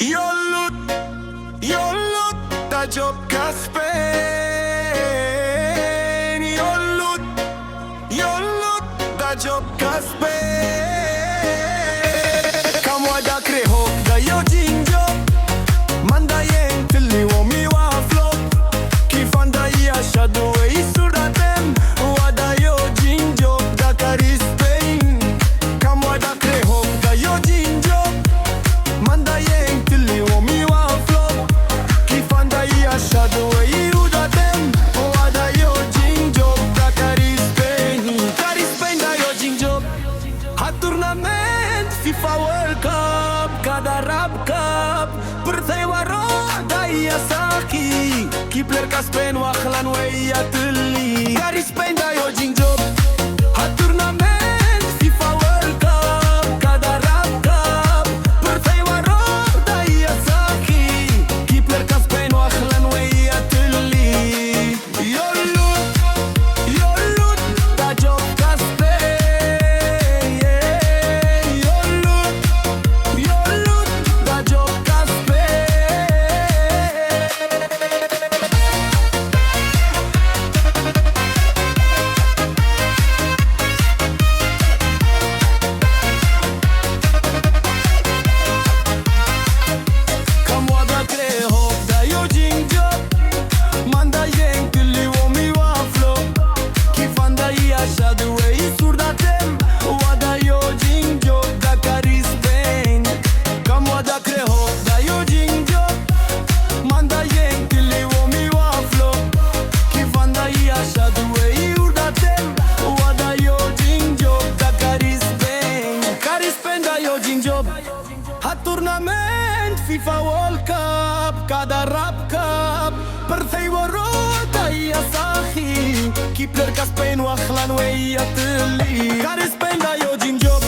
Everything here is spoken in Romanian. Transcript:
Yollut da job Caspen Yollut da job Caspen Kamwa da kreho da yo jinjo Manda yen tilli wo mi wa flow Kifanda ya shadow isuratem Wada yo jinjo da karispein Kamwa da kreho da yo jinjo Manda yen tilli wo mi wa flow Kifanda ya shadow isuratem Wada yo jinjo da karispein Karispein da yo jinjo A turnament FIFA World Cup Cada rap cup Birthday waro دايا ساقي كيبلر كاسبين واخلان ويا تلي كاري سبين دايو جينجوب هالتورنامنت فيفا وورلد كاب كادا راب كاب birthday waro دايا ساقي كيبلر كاسبين واخلان ويا تلي يولود دا جوب كاسبين يولود دا جوب هالتورنامنت فيفا وورلد كاب كادا راب كاب birthday وروتا يا صاحي كيبلر كاسبين واخلان ويا تلي كاري سبين دا يو جين جوب